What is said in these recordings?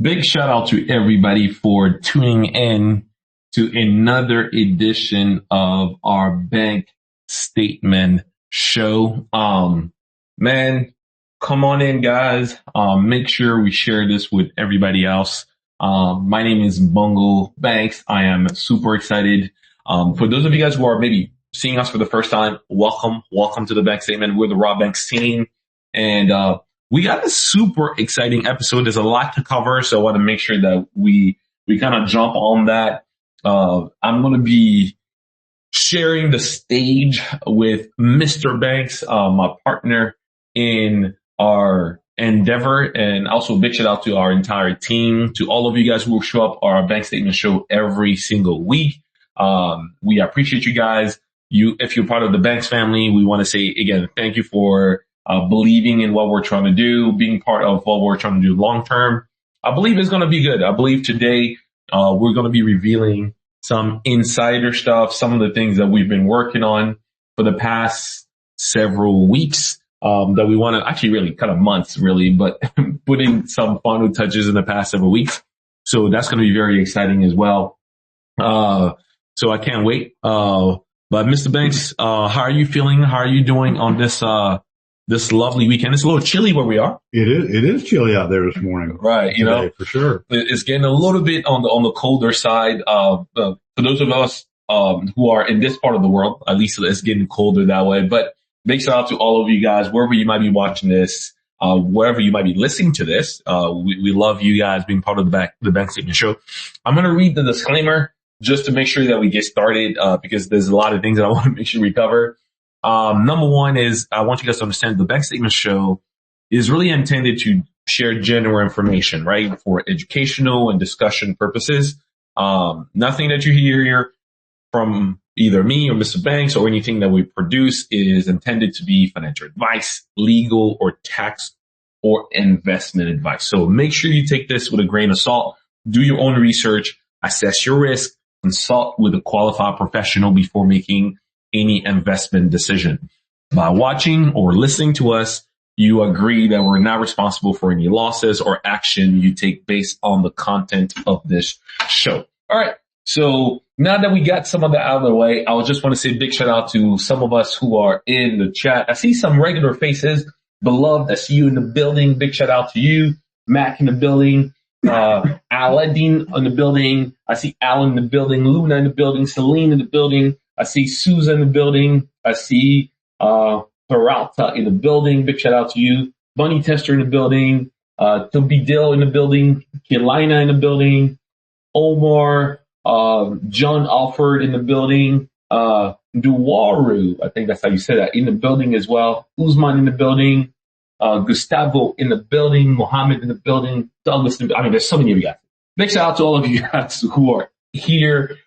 Big shout out to everybody for tuning in to another edition of our bank statement show. Man, come on in, guys. Make sure we share this with everybody else. My name is Mbongo Banks. I am super excited. For those of you guys who are maybe seeing us for the first time, welcome to the bank statement. We're the Raw Banks team, and we got a super exciting episode. There's a lot to cover, so I want to make sure that we kind of jump on that. I'm going to be sharing the stage with Mr. Banks, my partner in our endeavor, and also a big shout out to our entire team, to all of you guys who will show up our bank statement show every single week. We appreciate you guys. If you're part of the Banks family, we want to say again, thank you for believing in what we're trying to do, being part of what we're trying to do long term. I believe it's going to be good. I believe today we're going to be revealing some insider stuff, some of the things that we've been working on for the past several weeks, that we want to actually really kind of months really, but putting some final touches in the past several weeks. So that's going to be very exciting as well. So I can't wait. But Mr. Banks, how are you feeling? How are you doing on this lovely weekend? It's a little chilly where we are. It is chilly out there this morning. Right. You know, for sure. It's getting a little bit on the colder side. For those of us, who are in this part of the world, at least it's getting colder that way. But big shout out to all of you guys, wherever you might be watching this, wherever you might be listening to this. We love you guys being part of the Bank Statement Show. I'm going to read the disclaimer just to make sure that we get started, because there's a lot of things that I want to make sure we cover. Number one is I want you guys to understand the Bank Statement Show is really intended to share general information, right? For educational and discussion purposes. Nothing that you hear here from either me or Mr. Banks or anything that we produce is intended to be financial advice, legal or tax or investment advice. So make sure you take this with a grain of salt, do your own research, assess your risk, consult with a qualified professional before making any investment decision. By watching or listening to us, you agree that we're not responsible for any losses or action you take based on the content of this show. All right. So now that we got some of that out of the way, I just want to say a big shout out to some of us who are in the chat. I see some regular faces. Beloved, I see you in the building. Big shout out to you. Mac in the building. Aladdin in the building. I see Alan in the building. Luna in the building. Celine in the building. I see Susan in the building. I see Peralta in the building. Big shout out to you. Bunny Tester in the building. Toby Dill in the building. Kelina in the building. Omar, John Alford in the building. Duwaru, I think that's how you say that, in the building as well. Usman in the building. Gustavo in the building. Mohammed in the building. Douglas in the building. I mean, there's so many of you guys. Big shout out to all of you guys who are here.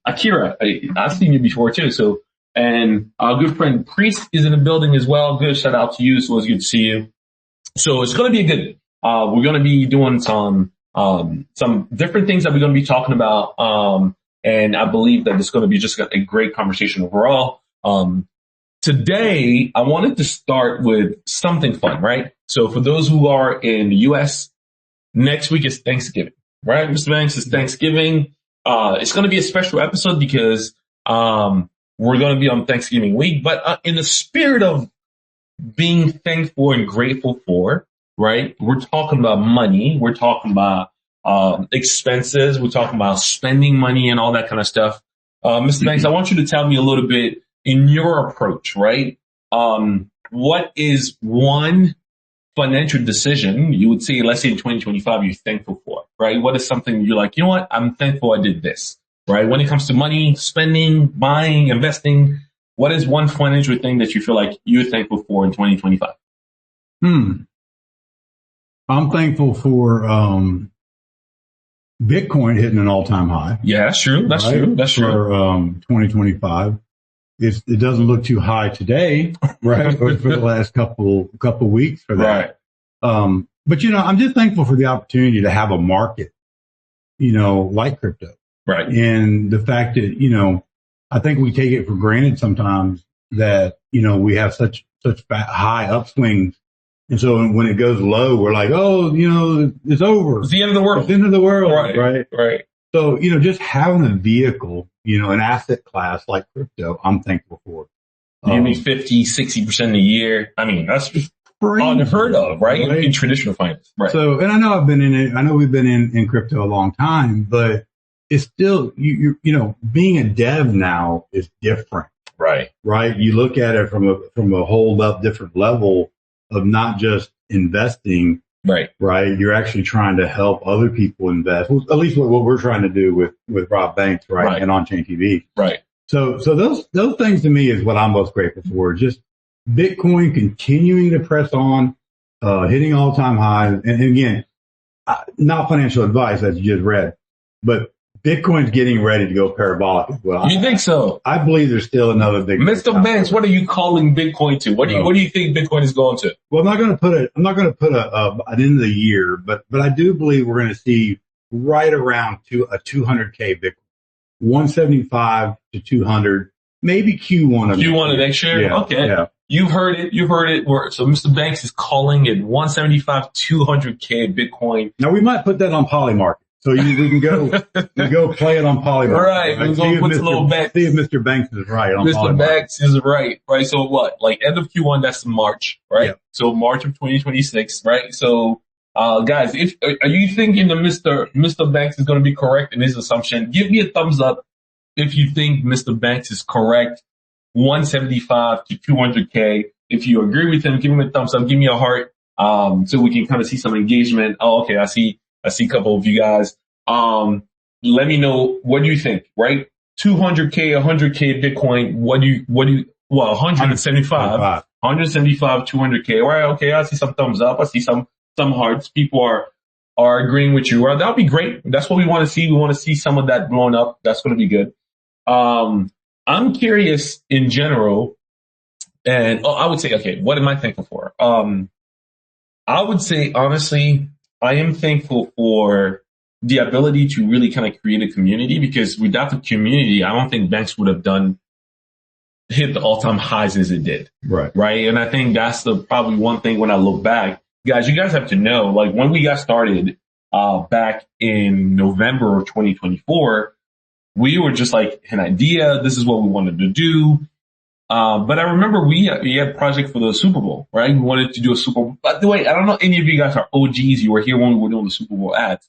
Akira, I've seen you before too. So, and our good friend Priest is in the building as well. Good shout out to you. So it's good to see you. So it's going to be a good, we're going to be doing some different things that we're going to be talking about. And I believe that it's going to be just a great conversation overall. Today I wanted to start with something fun, right? So for those who are in the US, next week is Thanksgiving, right? Mr. Banks, it's Thanksgiving. It's going to be a special episode because, we're going to be on Thanksgiving week, but in the spirit of being thankful and grateful for, right? We're talking about money. We're talking about, expenses. We're talking about spending money and all that kind of stuff. Mr. Banks, I want you to tell me a little bit in your approach, right? What is one financial decision you would say, let's say in 2025, you're thankful for, right? What is something you're like, you know what? I'm thankful I did this, right? When it comes to money, spending, buying, investing, what is one financial thing that you feel like you're thankful for in 2025? I'm thankful for, Bitcoin hitting an all-time high. Yeah, that's true. That's right? true. That's true. For, 2025. It doesn't look too high today, right? Or for the last couple weeks for that. Right. But I'm just thankful for the opportunity to have a market, like crypto. Right. And the fact that, I think we take it for granted sometimes that, we have such high upswings And so when it goes low, we're like, oh, it's over. It's the end of the world. It's the end of the world, Right. So, just having a vehicle, an asset class like crypto, I'm thankful for. You mean 50, 60% a year? I mean, that's unheard of, right? In traditional finance. Right. So, and I know I've been in it. I know we've been in crypto a long time, but it's still, being a dev now is different. Right. You look at it from a whole different level of not just investing. Right. You're actually trying to help other people invest. Well, at least what we're trying to do with Rob Banks, right? And Onchain TV. Right. So those things to me is what I'm most grateful for. Just Bitcoin continuing to press on, hitting all-time highs. And again, not financial advice as you just read, but Bitcoin's getting ready to go parabolic as well. You think so? I believe there's still another big. Mr. Banks, what are you calling Bitcoin to? What do you think Bitcoin is going to? Well, I'm not going to put an end of the year, but I do believe we're going to see right around a 200K Bitcoin, 175 to 200, maybe Q1 of next year. Yeah, okay. Yeah. You heard it. So Mr. Banks is calling it 175, 200K Bitcoin. Now we might put that on Polymarket. So we can go play it on Polymarket. Right. We're going to put a little back. See if Mr. Banks is right on Mr. Polymarket. Banks is right. So what? Like end of Q1, that's March, right? Yep. So March of 2026, right? So, guys, are you thinking that Mr. Banks is going to be correct in his assumption? Give me a thumbs up if you think Mr. Banks is correct. 175 to 200K. If you agree with him, give him a thumbs up. Give me a heart. So we can kind of see some engagement. Oh, okay. I see a couple of you guys. Let me know, what do you think, right? 200K, 100K Bitcoin. 175, 200K. Right. Okay. I see some thumbs up. I see some hearts. People are agreeing with you. Well, that'll be great. That's what we want to see. We want to see some of that blown up. That's going to be good. I'm curious in general, and I would say, okay, what am I thankful for? I would say, honestly, I am thankful for the ability to really kind of create a community, because without the community, I don't think Banks would have hit the all-time highs as it did. Right. And I think that's probably one thing when I look back, guys, you guys have to know, like when we got started, back in November of 2024, we were just like an idea. This is what we wanted to do. But I remember we had a project for the Super Bowl, right? We wanted to do a Super Bowl. By the way, I don't know any of you guys are OGs. You were here when we were doing the Super Bowl ads,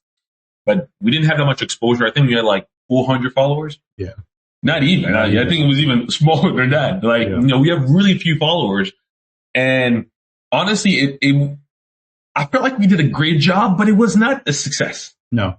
but we didn't have that much exposure. I think we had like 400 followers. Yeah. Not even. I think it was even smaller than that. Like, we have really few followers. And honestly, I felt like we did a great job, but it was not a success. No.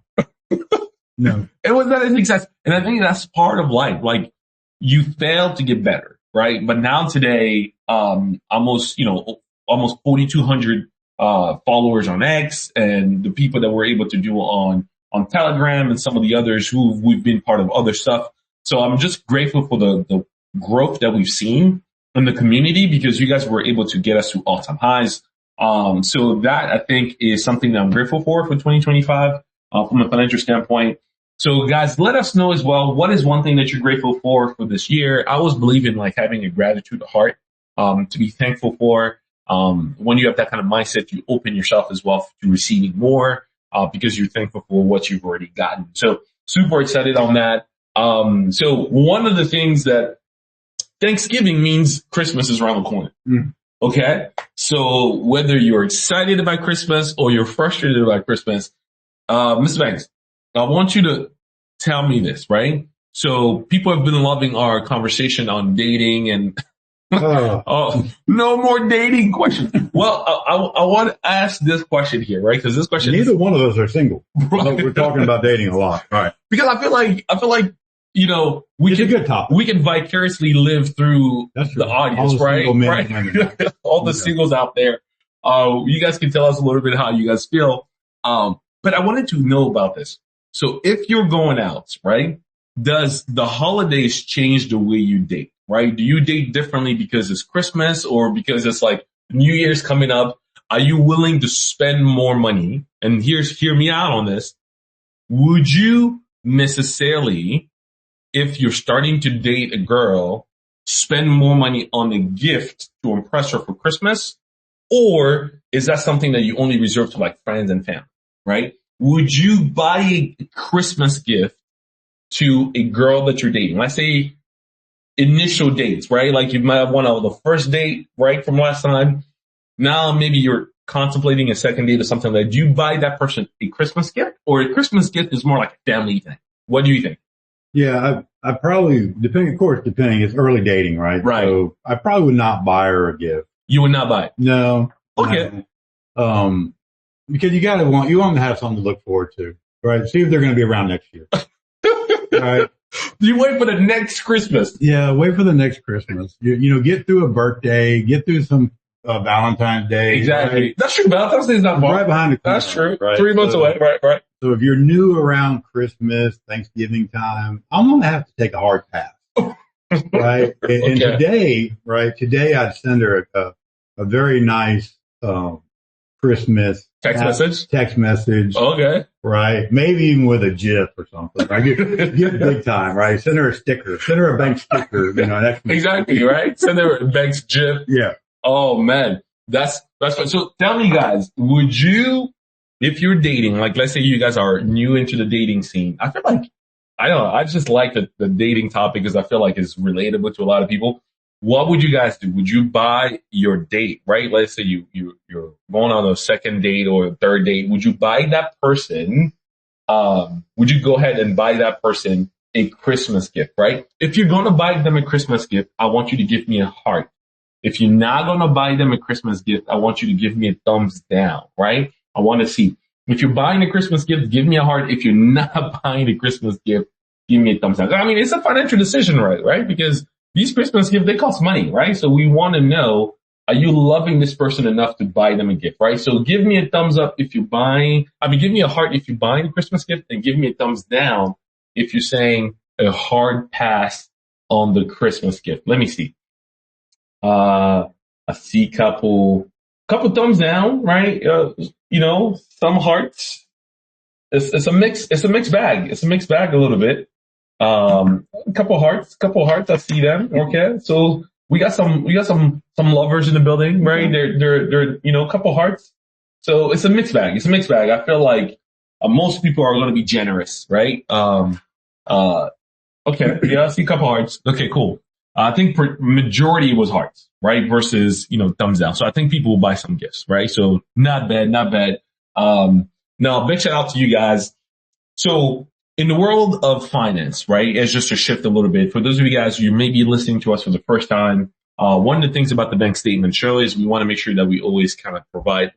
No. It was not a success. And I think that's part of life. Like, you failed to get better, right? But now today, almost 4,200, followers on X, and the people that we're able to do on Telegram, and some of the others who we've been part of other stuff. So I'm just grateful for the growth that we've seen in the community, because you guys were able to get us to all-time highs. So that, I think, is something that I'm grateful for 2025, from a financial standpoint. So guys, let us know as well, what is one thing that you're grateful for this year? I always believe in like having a gratitude heart, to be thankful for. When you have that kind of mindset, you open yourself as well to receiving more, because you're thankful for what you've already gotten. So super excited on that. So one of the things that Thanksgiving means Christmas is around the corner. Okay. So whether you're excited about Christmas or you're frustrated about Christmas, Mr. Banks, I want you to tell me this, right? So people have been loving our conversation on dating and no more dating questions. Well, I want to ask this question here, right? Because this question, neither one of us are single. Right. We're talking about dating a lot, all right? Because I feel like we can vicariously live through the audience, right? Right. All the singles out there. You guys can tell us a little bit how you guys feel. But I wanted to know about this. So if you're going out, right, does the holidays change the way you date, right? Do you date differently because it's Christmas or because it's like New Year's coming up? Are you willing to spend more money? And hear me out on this. Would you necessarily, if you're starting to date a girl, spend more money on a gift to impress her for Christmas? Or is that something that you only reserve to like friends and family, right? Would you buy a Christmas gift to a girl that you're dating? Let's say initial dates, right? Like you might have one on the first date, right, from last time. Now maybe you're contemplating a second date or something like that. Do you buy that person a Christmas gift, or a Christmas gift is more like a family thing? What do you think? Yeah, I probably, depending, it's early dating, right? Right. So I probably would not buy her a gift. You would not buy it? No. Okay. No. Because you want to have something to look forward to, right? See if they're going to be around next year. Right. You wait for the next Christmas. Yeah, wait for the next Christmas. Get through a birthday, get through some Valentine's Day. Exactly. Right? That's true. Valentine's Day is not far. Right behind the corner. That's true. Right? 3 months away. Right. So if you're new around Christmas, Thanksgiving time, I'm going to have to take a hard pass. Right. And today I'd send her a very nice, Christmas text message. Okay. Right. Maybe even with a GIF or something. Right? Get big time, right? Send her a sticker. Send her a bank sticker. Exactly, right? Send her a bank's GIF. Yeah. Oh man. That's fun. So tell me guys, would you, if you're dating, like let's say you guys are new into the dating scene, I feel like, I don't know, I just like the dating topic because I feel like it's relatable to a lot of people. What would you guys do? Would you buy your date, right? Let's say you're going on a second date or a third date. Would you buy that person? Would you go ahead and buy that person a Christmas gift, right? If you're going to buy them a Christmas gift, I want you to give me a heart. If you're not going to buy them a Christmas gift, I want you to give me a thumbs down, right? I want to see. If you're buying a Christmas gift, give me a heart. If you're not buying a Christmas gift, give me a thumbs down. I mean, it's a financial decision, right? Because these Christmas gifts, they cost money, right? So we want to know, are you loving this person enough to buy them a gift, right? So give me a thumbs up if you're buying, give me a heart if you're buying a Christmas gift, and give me a thumbs down if you're saying a hard pass on the Christmas gift. Let me see. I see couple thumbs down, right? Some hearts. It's a mixed bag. It's a mixed bag a little bit. A couple hearts. I see them. Okay. So we got some lovers in the building, right? They're, a couple hearts. So it's a mixed bag. I feel like, most people are going to be generous, right? Okay. Yeah. I see a couple hearts. Okay, cool. I think majority was hearts, right? Versus, thumbs down. So I think people will buy some gifts, right? So not bad. Now big shout out to you guys. So in the world of finance, right? It's just to shift a little bit. For those of you guys who may be listening to us for the first time, one of the things about the bank statement show is we want to make sure that we always kind of provide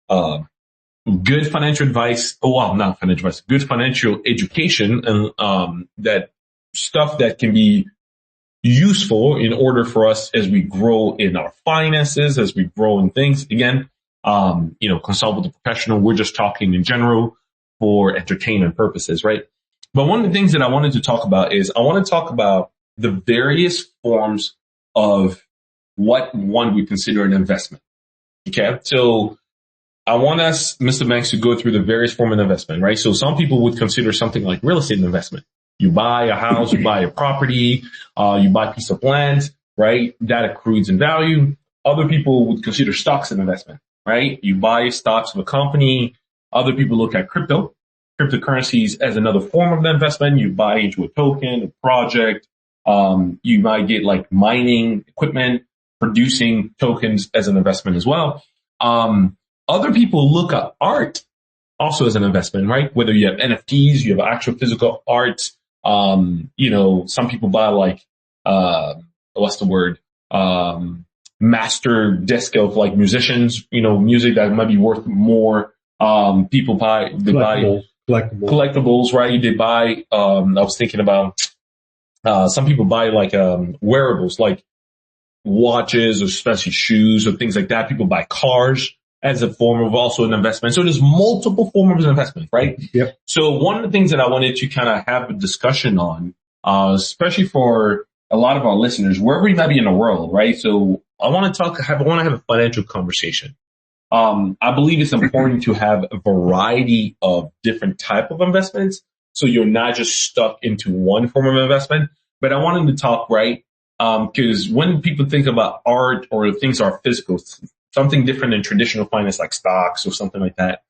good financial advice. Not financial advice, good financial education and, that stuff that can be useful in order for us as we grow in our finances, as we grow in things. Again, consult with a professional. We're just talking in general for entertainment purposes, right? But one of the things that I wanted to talk about is I want to talk about the various forms of what one would consider an investment. Okay. So I want us, Mr. Banks, to go through the various forms of investment, right? So some people would consider something like real estate an investment. You buy a house, you buy a property, you buy a piece of land, right? That accrues in value. Other people would consider stocks an investment, right? You buy stocks of a company. Other people look at cryptocurrencies as another form of investment. You buy into a token, a project. You might get like mining equipment, producing tokens as an investment as well. Other people look at art also as an investment, right? Whether you have NFTs, you have actual physical art. Some people buy master disc of like musicians, music that might be worth more. People buy collectibles, right? They buy, I was thinking about, some people buy wearables, like watches or especially shoes or things like that. People buy cars as a form of also an investment. So there's multiple forms of investment, right? Yep. So one of the things that I wanted to kind of have a discussion on, especially for a lot of our listeners, wherever you might be in the world, right? So I want to have a financial conversation. I believe it's important to have a variety of different type of investments. So you're not just stuck into one form of investment, but I wanted to talk, right? Cause when people think about art or things are physical, something different than traditional finance like stocks or something like that.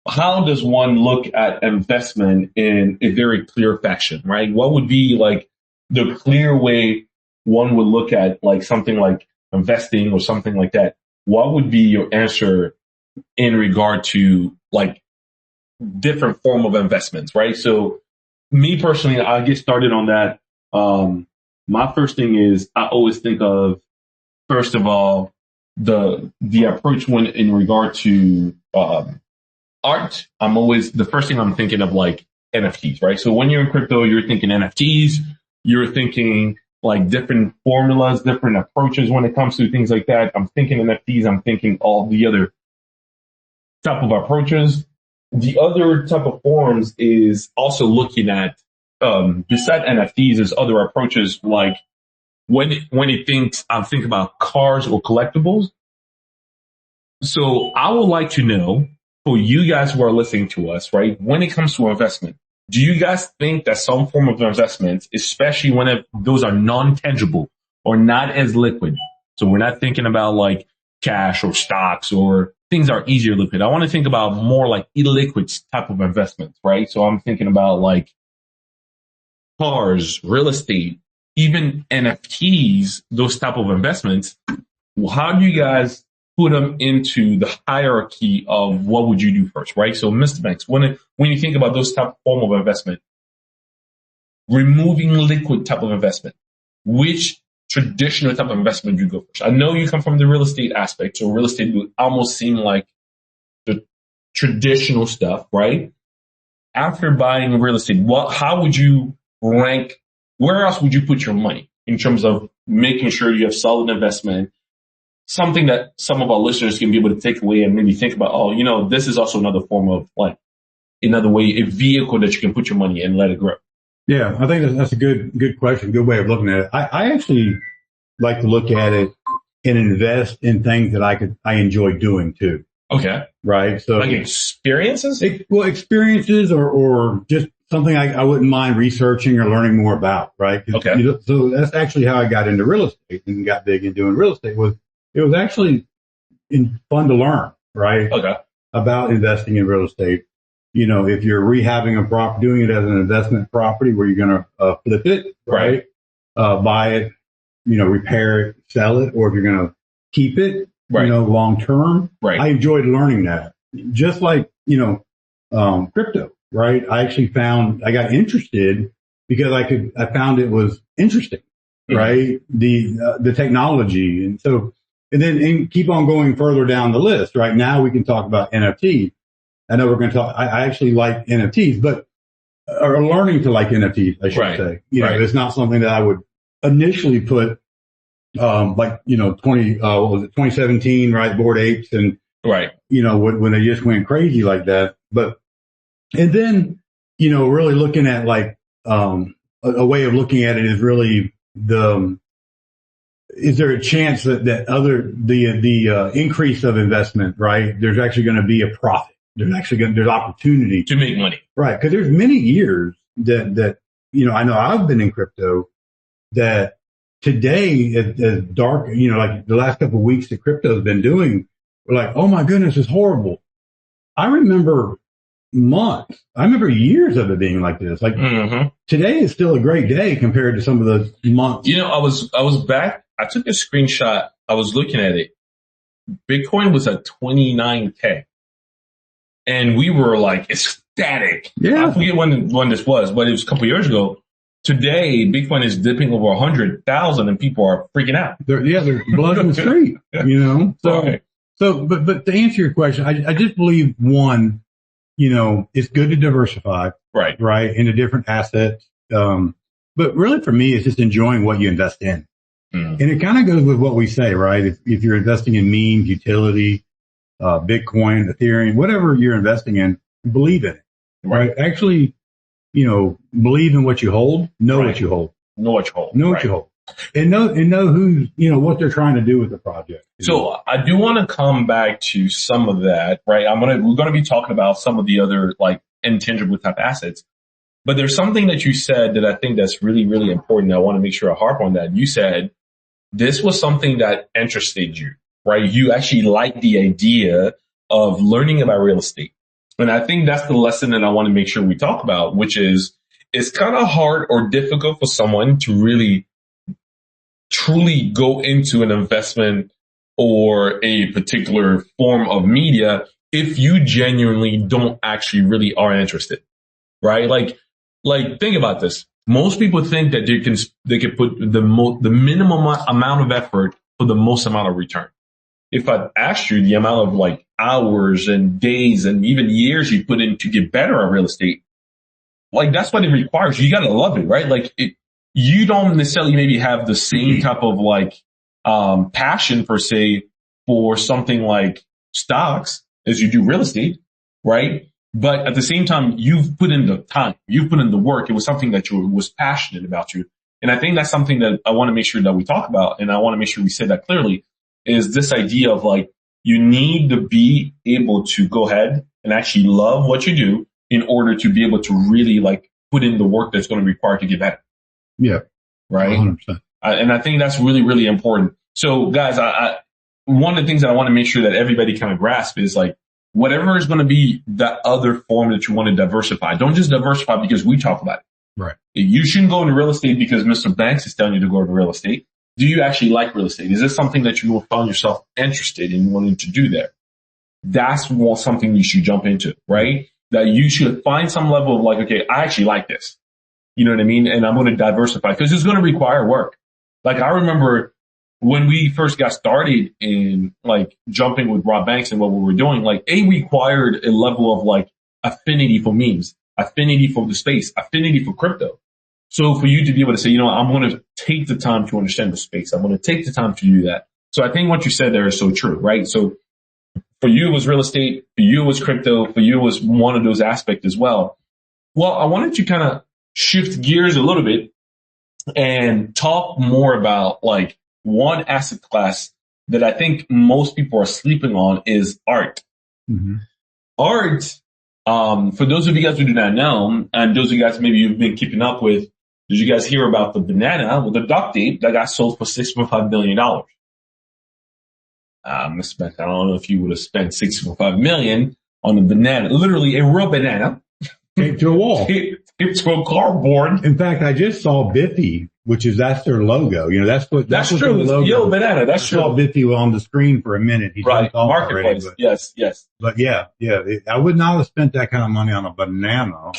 How does one look at investment in a very clear fashion, right? What would be like the clear way one would look at like something like investing or something like that? What would be your answer in regard to like different form of investments, right? So me personally, I get started on that. My first thing is I always think of, first of all, the approach when in regard to art. I'm always the first thing I'm thinking of like NFTs, right? So when you're in crypto, you're thinking NFTs, you're thinking like different formulas, different approaches when it comes to things like that. I'm thinking NFTs, I'm thinking all the other type of approaches. The other type of forms is also looking at beside NFTs is other approaches like when it thinks I think about cars or collectibles. So I would like to know for you guys who are listening to us, right? When it comes to investment, do you guys think that some form of investment, especially when those are non-tangible or not as liquid? So we're not thinking about like cash or stocks or things are easier liquid. I want to think about more like illiquid type of investments, right? So I'm thinking about like cars, real estate, even NFTs, those type of investments. How do you guys put them into the hierarchy of what would you do first, right? So Mr. Banks, when you think about those type of form of investment, removing liquid type of investment, which traditional type of investment you go first? I know you come from the real estate aspect, so real estate would almost seem like the traditional stuff, right? After buying real estate, how would you rank? Where else would you put your money in terms of making sure you have solid investment? Something that some of our listeners can be able to take away and maybe think about, oh, you know, this is also another form of like another way, a vehicle that you can put your money in and let it grow. Yeah, I think that's a good question, good way of looking at it. I actually like to look at it and invest in things that I enjoy doing too. Okay. Right. So like experiences? Experiences or just something I wouldn't mind researching or learning more about. Right. Okay. You know, so that's actually how I got into real estate and got big in doing real estate. It was actually fun to learn, right? Okay. About investing in real estate. You know, if you're rehabbing a prop, doing it as an investment property where you're going to flip it, right? Buy it, you know, repair it, sell it, or if you're going to keep it, right, you know, long term. Right. I enjoyed learning that. Just like, you know, crypto, right? I actually I got interested because I found it was interesting, right? The technology. And so, and keep on going further down the list. Right now we can talk about NFT. I know we're going to talk, I actually like NFTs, but or learning to like NFTs, I should say. You know, it's not something that I would initially put, like, you know, 2017, right? Bored Apes and, you know, when they just went crazy like that. But, and then, you know, really looking at like, a way of looking at it is really is there a chance that the increase of investment, right? There's actually going to be a profit. There's opportunity to make money. Right. Cause there's many years that, you know, I know I've been in crypto that today as dark, you know, like the last couple of weeks that crypto's been doing, we're like, oh my goodness, it's horrible. I remember months. I remember years of it being like this. Like today is still a great day compared to some of the months. You know, I was back. I took a screenshot. I was looking at it. Bitcoin was at 29K. And we were like ecstatic. Yeah. I forget when this was, but it was a couple years ago. Today, Bitcoin is dipping over 100,000 and people are freaking out. They're blood in the street, you know? But to answer your question, I just believe one, you know, it's good to diversify. Right. Into different assets. But really for me, it's just enjoying what you invest in. And it kind of goes with what we say, right? If you're investing in memes, utility, Bitcoin, Ethereum, whatever you're investing in, believe in it, right? Actually, you know, believe in what you hold, know what you hold, know what you hold, and know who's, you know, what they're trying to do with the project. So I do want to come back to some of that, right? We're going to be talking about some of the other like intangible type assets, but there's something that you said that I think that's really, really important. I want to make sure I harp on that. You said this was something that interested you. right? You actually like the idea of learning about real estate. And I think that's the lesson that I want to make sure we talk about, which is it's kind of hard or difficult for someone to really truly go into an investment or a particular form of media if you genuinely don't actually really are interested, right? Like think about this. Most people think that they can put the minimum amount of effort for the most amount of return. If I asked you the amount of like hours and days and even years you put in to get better at real estate, like that's what it requires. You got to love it, right? Like you don't necessarily maybe have the same type of like, passion per se for something like stocks as you do real estate, right? But at the same time, you've put in the time, you've put in the work. It was something that was passionate about you. And I think that's something that I want to make sure that we talk about. And I want to make sure we say that clearly is this idea of like, you need to be able to go ahead and actually love what you do in order to be able to really like put in the work that's going to be required to get better. Yeah. Right. 100%. And I think that's really, really important. So guys, one of the things that I want to make sure that everybody kind of grasp is like, whatever is going to be that other form that you want to diversify, don't just diversify because we talk about it. Right. You shouldn't go into real estate because Mr. Banks is telling you to go into real estate. Do you actually like real estate? Is this something that you will find yourself interested in wanting to do there? That's something you should jump into, right? That you should find some level of like, okay, I actually like this. You know what I mean? And I'm going to diversify because it's going to require work. Like I remember when we first got started in like jumping with Rob Banks and what we were doing, like it required a level of like affinity for memes, affinity for the space, affinity for crypto. So for you to be able to say, you know, I'm going to take the time to understand the space. I'm going to take the time to do that. So I think what you said there is so true, right? So for you, it was real estate. For you, it was crypto. For you, it was one of those aspects as well. Well, I wanted to kind of shift gears a little bit and talk more about like one asset class that I think most people are sleeping on is art. Mm-hmm. Art, for those of you guys who do not know, and those of you guys maybe you've been keeping up with, did you guys hear about the banana with the duct tape that got sold for $6.5 million? I don't know if you would have spent $6.5 million on a banana, literally a real banana. Taped to a wall. Taped to a cardboard. In fact, I just saw Biffy, that's their logo. You know, that's true. The logo. Yo, banana. That's true. I saw Biffy on the screen for a minute. He right. already, Marketplace. Yes. But yeah. I would not have spent that kind of money on a banana.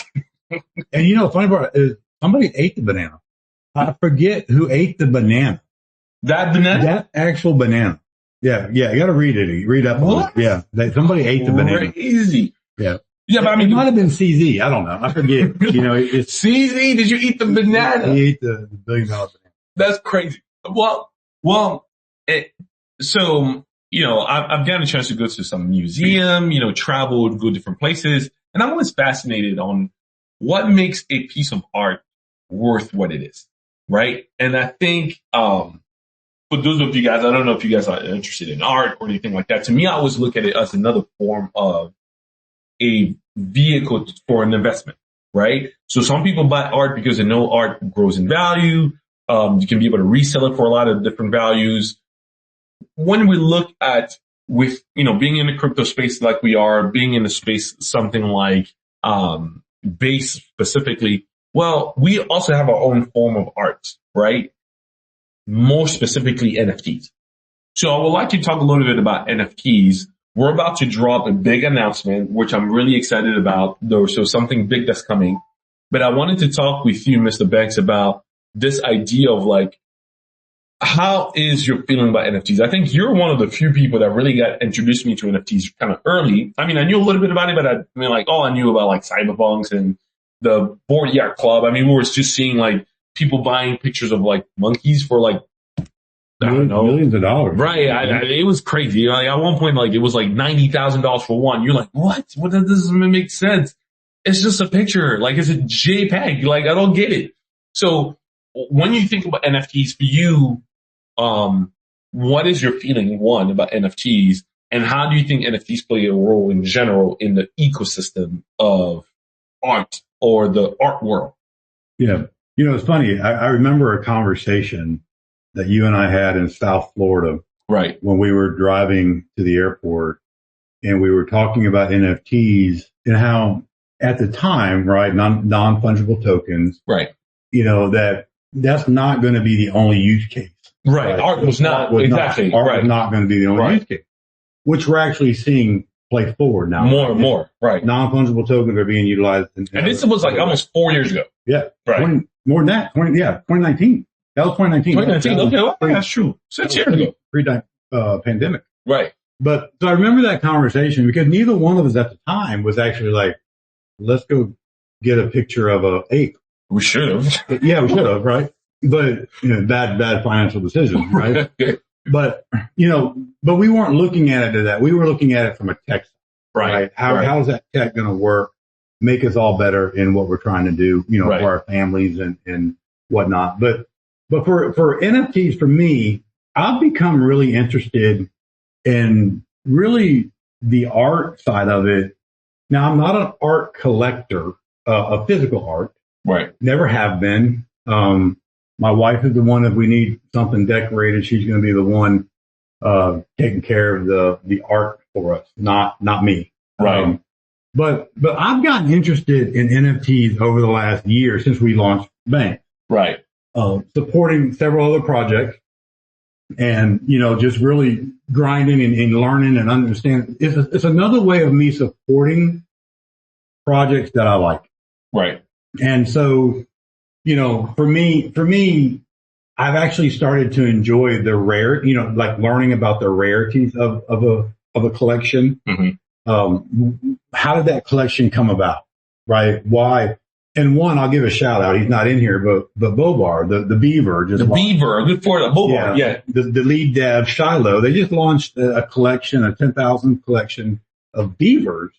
And you know, the funny part is somebody ate the banana. I forget who ate the banana. That banana? That actual banana. Yeah. You got to read it. Read up on it. Yeah. Somebody ate the banana. Crazy. Yeah. Yeah, but I mean, it might have been CZ. I don't know. I forget. You know, it's CZ. Did you eat the banana? He ate the $1 billion banana. That's crazy. Well, so, you know, I've gotten a chance to go to some museum, you know, traveled, go different places. And I'm always fascinated on what makes a piece of art worth what it is. Right. And I think, for those of you guys, I don't know if you guys are interested in art or anything like that. To me, I always look at it as another form of a vehicle for an investment, right? So some people buy art because they know art grows in value. You can be able to resell it for a lot of different values. When we look at with, you know, being in the crypto space like we are, being in the space, something like, base specifically, well, we also have our own form of art, right? More specifically NFTs. So I would like to talk a little bit about NFTs. We're about to drop a big announcement, which I'm really excited about, though. So something big that's coming. But I wanted to talk with you, Mr. Banks, about this idea of like, how is your feeling about NFTs? I think you're one of the few people that really got introduced me to NFTs kind of early. I mean, I knew a little bit about it, but I knew about like cyberpunks and the Board Yacht Club. I mean, we were just seeing like people buying pictures of like monkeys for like, I don't know, millions of dollars. Right. It was crazy. Like at one point, like it was like $90,000 for one. You're like, what? What doesn't make sense? It's just a picture. Like it's a JPEG. Like I don't get it. So when you think about NFTs for you, what is your feeling, one, about NFTs, and how do you think NFTs play a role in general in the ecosystem of art or the art world? Yeah. You know, it's funny. I remember a conversation that you and I had in South Florida Right. when we were driving to the airport and we were talking about NFTs and how at the time, right, non-fungible tokens, Right. That's not going to be the only use case. Right. Art was not. Exactly. Art right. was not going to be the only use case, which we're actually seeing play forward now. More and more. Right. Non-fungible tokens are being utilized. And this was like almost 4 years ago. Yeah. Right. More than that. 2019. That was 2019. 2019. Okay. Well, that's true. 6 years ago. Pre-pandemic. Right. But so I remember that conversation because neither one of us at the time was actually like, let's go get a picture of a ape. We should have. Yeah, we should have, right? But, bad financial decisions, right? But we weren't looking at it as that. We were looking at it from a tech side, right? How's that tech going to work, make us all better in what we're trying to do, for our families and whatnot. But for NFTs, for me, I've become really interested in really the art side of it. Now, I'm not an art collector of physical art. Right. Never have been. My wife is the one, if we need something decorated, she's going to be the one taking care of the art for us, not me. Right. But I've gotten interested in NFTs over the last year since we launched Bank. Right. Supporting several other projects and, just really grinding and learning and understanding. It's another way of me supporting projects that I like. Right. And so, for me, I've actually started to enjoy the rare, like learning about the rarities of a collection. Mm-hmm. How did that collection come about? Right? Why? And one, I'll give a shout out. He's not in here, but Bobar, the Beaver, Beaver, good for the Bobar. Yeah. The lead dev, Shiloh, they just launched a collection, a 10,000 collection of beavers.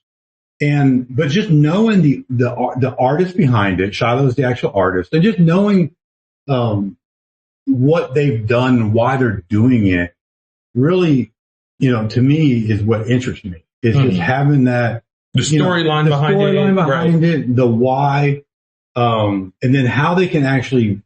But just knowing the artist behind it, Shiloh is the actual artist, and just knowing, what they've done and why they're doing it really, to me is what interests me. It's just having that. The storyline behind it. The why, and then how they can actually,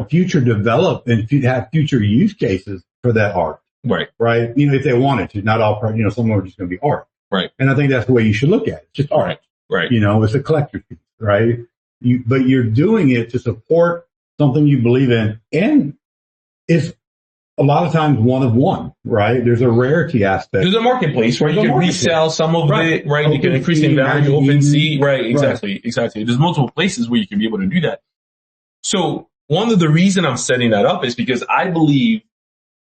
future develop and have future use cases for that art. Right. Right. If they wanted to, not all, some are just going to be art. Right. And I think that's the way you should look at it. It's just art. Right. It's a collector's piece, right? But you're doing it to support something you believe in. And it's a lot of times one of one, right? There's a rarity aspect. There's a marketplace where you can resell some of it, right? You can increase in value, OpenSea, right? Exactly. There's multiple places where you can be able to do that. So one of the reasons I'm setting that up is because I believe,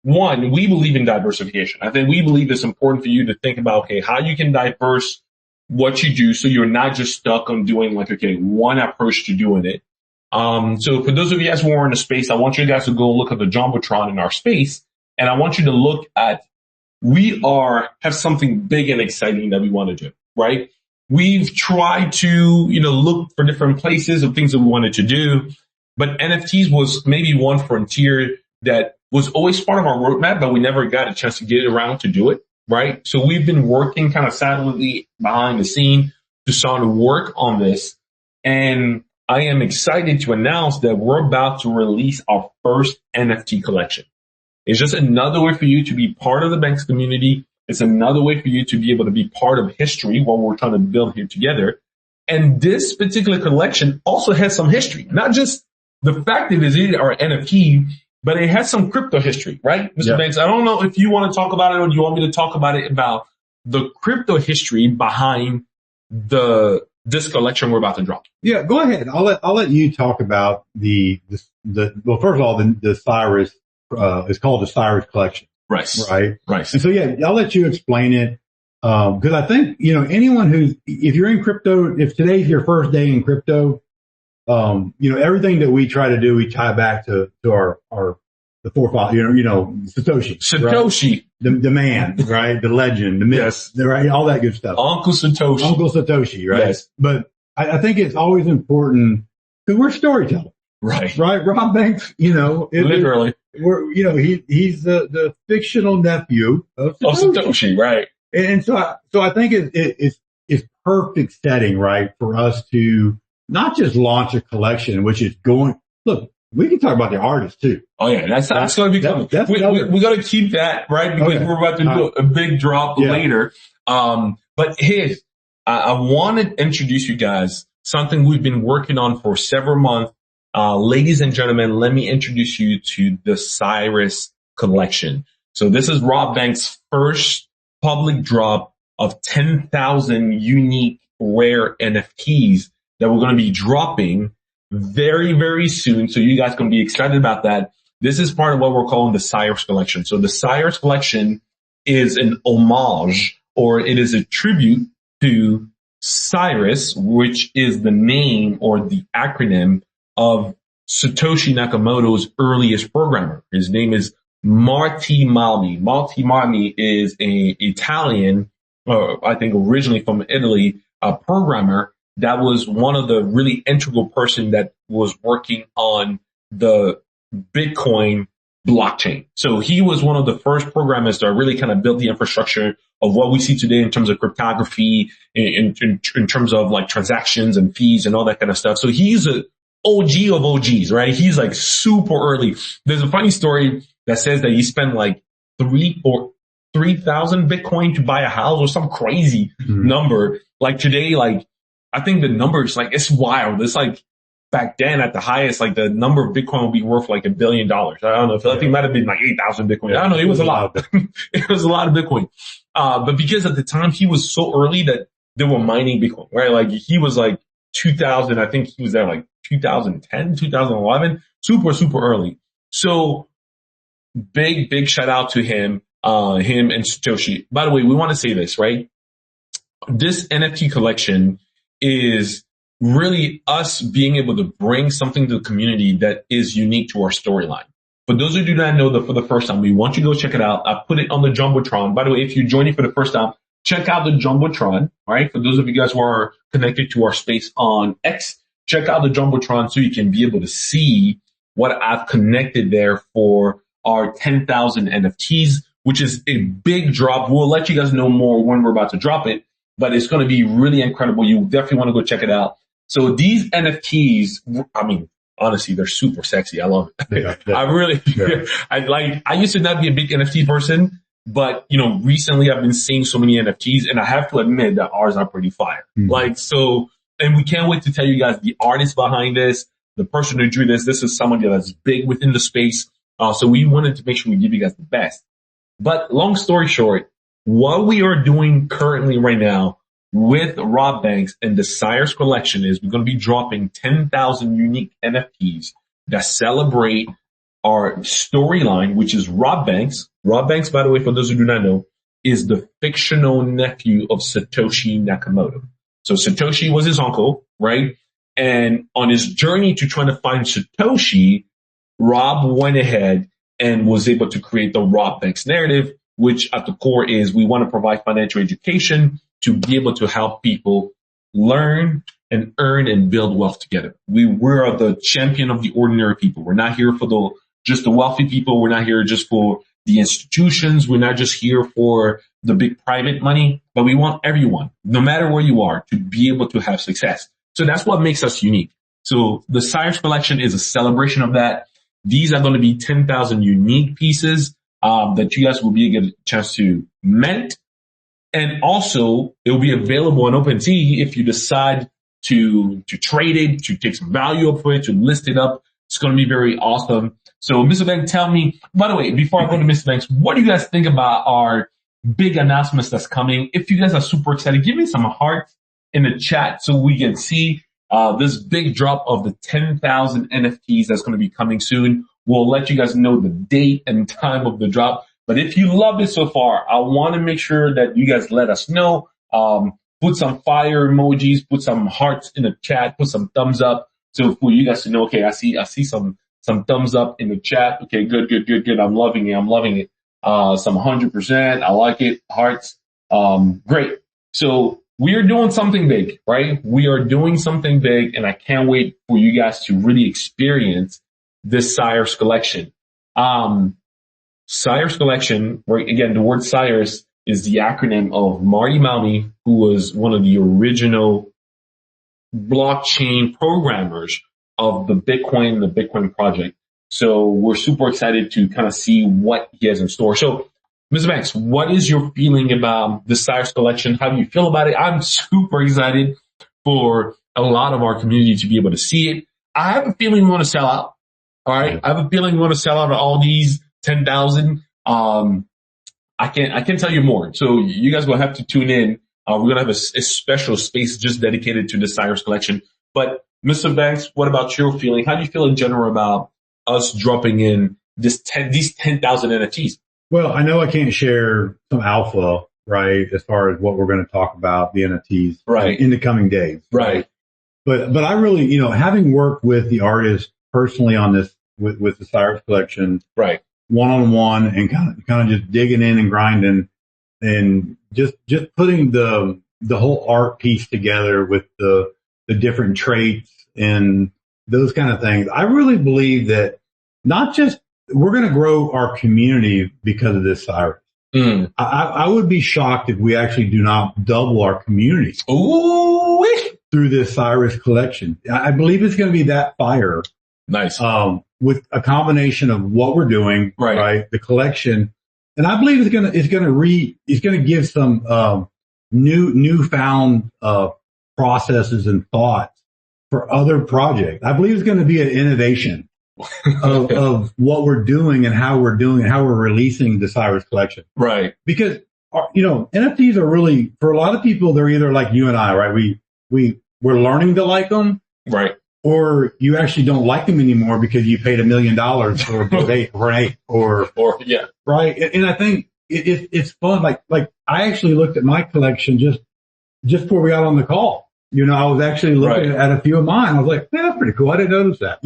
one, we believe in diversification. I think we believe it's important for you to think about, okay, how you can diverse what you do so you're not just stuck on doing one approach to doing it. So for those of you guys who are in the space, I want you guys to go look at the Jumbotron in our space. And I want you to look at, have something big and exciting that we want to do, right? We've tried to, look for different places of things that we wanted to do, but NFTs was maybe one frontier that was always part of our roadmap, but we never got a chance to get around to do it, right? So we've been working kind of silently behind the scene to start to work on this. And I am excited to announce that we're about to release our first NFT collection. It's just another way for you to be part of the Banks community. It's another way for you to be able to be part of history, what we're trying to build here together. And this particular collection also has some history, not just the fact that it is our NFT, but it has some crypto history, right? Mr. Banks, I don't know if you want to talk about it or do you want me to talk about it about the crypto history behind this collection we're about to drop. Yeah, go ahead. I'll let you talk about well, first of all, the Sirius, is called the Sirius Collection. Right. And so, I'll let you explain it. Cause I think, anyone if you're in crypto, if today's your first day in crypto, everything that we try to do, we tie back to the forefather, Satoshi. Right? The man, right? The legend, the myth, right? All that good stuff. Uncle Satoshi, right? Yes. But I think it's always important because we're storytellers. Right. Rob Banks, literally, he's the fictional nephew of Satoshi, right? And so I think it's perfect setting, right, for us to not just launch a collection, which is look, we can talk about the artists too. Oh yeah, that's going to be coming. We got to keep that, right? Because we're about to do a big drop later. But here's, I want to introduce you guys something we've been working on for several months. Ladies and gentlemen, let me introduce you to the Sirius Collection. So this is Rob Banks' first public drop of 10,000 unique rare NFTs that we're going to be dropping very, very soon. So you guys can be excited about that. This is part of what we're calling the Sirius Collection. So the Sirius Collection is an homage, or it is a tribute to Sirius, which is the name or the acronym of Satoshi Nakamoto's earliest programmer. His name is Marty Malmi. Marty Malmi is an Italian, I think originally from Italy, a programmer that was one of the really integral person that was working on the Bitcoin blockchain. So he was one of the first programmers that really kind of built the infrastructure of what we see today in terms of cryptography, in terms of like transactions and fees and all that kind of stuff. So he's a OG of OGs, right? He's like super early. There's a funny story that says that he spent like 3,000 Bitcoin to buy a house or some crazy number. Like today, like I think the number is like, it's wild. It's like back then at the highest, like the number of Bitcoin would be worth like $1 billion. I don't know. I think it might have been like 8,000 Bitcoin. I don't know. It was a lot. It was a lot of Bitcoin. But because at the time he was so early that they were mining Bitcoin, right? Like he was like 2000. I think he was there like 2010, 2011, super early. So big shout out to him and Satoshi. By the way, we want to say this, right? This NFT collection is really us being able to bring something to the community that is unique to our storyline. For those who do not know that for the first time, we want you to go check it out. I put it on the Jumbotron. By the way, if you're joining for the first time, check out the Jumbotron, right? For those of you guys who are connected to our space on X, check out the Jumbotron so you can be able to see what I've connected there for our 10,000 NFTs, which is a big drop. We'll let you guys know more when we're about to drop it, but it's going to be really incredible. You definitely want to go check it out. So these NFTs, I mean, honestly, they're super sexy. I love it. Yeah. I used to not be a big NFT person, but you know, recently I've been seeing so many NFTs and I have to admit that ours are pretty fire. And we can't wait to tell you guys the artist behind this, the person who drew this. This is somebody that's big within the space. So we wanted to make sure we give you guys the best. But long story short, what we are doing currently right now with Rob Banks and the Sirius Collection is we're going to be dropping 10,000 unique NFTs that celebrate our storyline, which is Rob Banks. Rob Banks, by the way, for those who do not know, is the fictional nephew of Satoshi Nakamoto. So Satoshi was his uncle, right? And on his journey to trying to find Satoshi, Rob went ahead and was able to create the Rob Banks narrative, which at the core is we want to provide financial education to be able to help people learn and earn and build wealth together. We're the champion of the ordinary people. We're not here for just the wealthy people. We're not here just for the institutions. We're not just here for the big private money, but we want everyone, no matter where you are, to be able to have success. So that's what makes us unique. So the Sirius Collection is a celebration of that. These are going to be 10,000 unique pieces that you guys will be able to get a chance to mint. And also, it will be available on OpenSea if you decide to trade it, to take some value up for it, to list it up. It's going to be very awesome. So, Mr. Banks, tell me, by the way, before I go to Mr. Banks, what do you guys think about our big announcements that's coming? If you guys are super excited, give me some hearts in the chat so we can see this big drop of the 10,000 NFTs that's going to be coming soon. We'll let you guys know the date and time of the drop. But if you love it so far, I want to make sure that you guys let us know. Put some fire emojis, put some hearts in the chat, put some thumbs up. So for you guys to know, okay, I see some thumbs up in the chat. Okay, good. I'm loving it. Some 100%. I like it. Hearts. Great. So we are doing something big, right? We are doing something big and I can't wait for you guys to really experience this Sirius Collection. Sirius Collection, right? Again, the word Sirius is the acronym of Marty Malmi, who was one of the original blockchain programmers of the Bitcoin project. So we're super excited to kind of see what he has in store. So, Mr. Banks, what is your feeling about the Sirius Collection? How do you feel about it? I'm super excited for a lot of our community to be able to see it. I have a feeling we want to sell out. All right. I have a feeling we want to sell out of all these 10,000. I can't tell you more. So you guys will have to tune in. We're going to have a special space just dedicated to the Sirius Collection. But Mr. Banks, what about your feeling? How do you feel in general about us dropping in these 10,000 NFTs? Well, I know I can't share some alpha, right, as far as what we're going to talk about, the NFTs, right, in the coming days. Right. But I really, having worked with the artists personally on this, with the Sirius Collection, right, one-on-one, and kind of just digging in and grinding and just putting the whole art piece together with the different traits and those kind of things. I really believe that not just we're going to grow our community because of this Sirius. I would be shocked if we actually do not double our community through this Sirius Collection. I believe it's going to be that fire. Nice. With a combination of what we're doing, right? The collection. And I believe it's going to give some, newfound, processes and thoughts for other projects. I believe it's going to be an innovation of what we're doing and how we're releasing the Sirius Collection. Right. Because, NFTs are really, for a lot of people, they're either like you and I, right? We're learning to like them. Right. Or you actually don't like them anymore because you paid $1 million for an ape, or yeah. Right. And I think it's fun. Like I actually looked at my collection just before we got on the call. I was actually looking at a few of mine. I was like, that's pretty cool. I didn't notice that.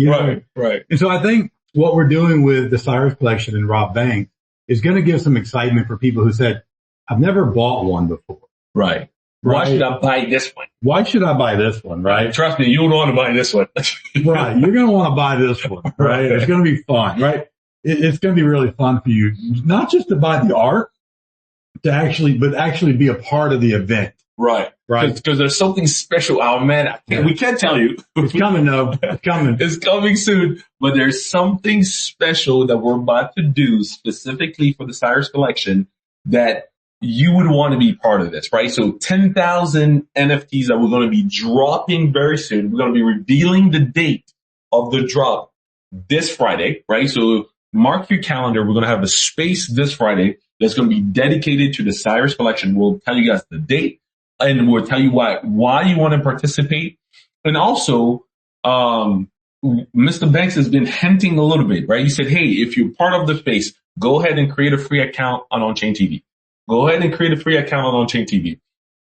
Right. And so I think what we're doing with the Sirius Collection and Rob Banks is going to give some excitement for people who said, I've never bought one before. Right. Why should I buy this one? Why should I buy this one, right? Trust me, you don't want to buy this one. Right. You're going to want to buy this one, right? It's going to be fun, right? It's going to be really fun for you, not just to buy the art, but actually be a part of the event. Right. Because there's something special. Oh man, we can't tell you. It's coming though. It's coming. It's coming soon. But there's something special that we're about to do specifically for the Sirius Collection that you would want to be part of this, right? So 10,000 NFTs that we're going to be dropping very soon. We're going to be revealing the date of the drop this Friday, right? So mark your calendar. We're going to have a space this Friday that's going to be dedicated to the Sirius Collection. We'll tell you guys the date, and we'll tell you why you want to participate. And also, Mr. Banks has been hinting a little bit, right? He said, hey, if you're part of the space, go ahead and create a free account on Onchain TV. Go ahead and create a free account on Onchain TV.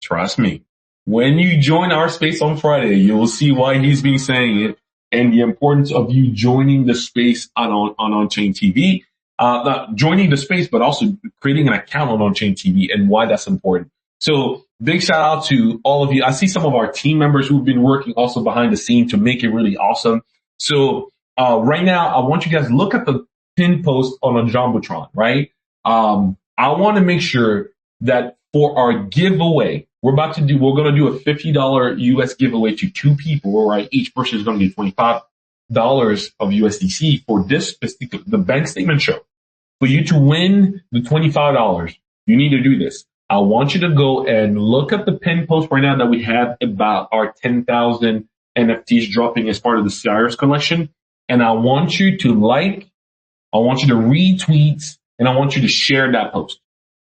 Trust me. When you join our space on Friday, you will see why he's been saying it and the importance of you joining the space on Onchain TV. Not joining the space, but also creating an account on Onchain TV and why that's important. So big shout out to all of you. I see some of our team members who've been working also behind the scene to make it really awesome. So, right now, I want you guys to look at the pin post on a Jumbotron, right? I want to make sure that for our giveaway, we're going to do a $50 US giveaway to 2 people, right? Each person is going to get $25 of USDC for this the bank statement show. For you to win the $25, you need to do this. I want you to go and look at the pin post right now that we have about our 10,000 NFTs dropping as part of the Sirius Collection. And I want you to I want you to retweet, and I want you to share that post.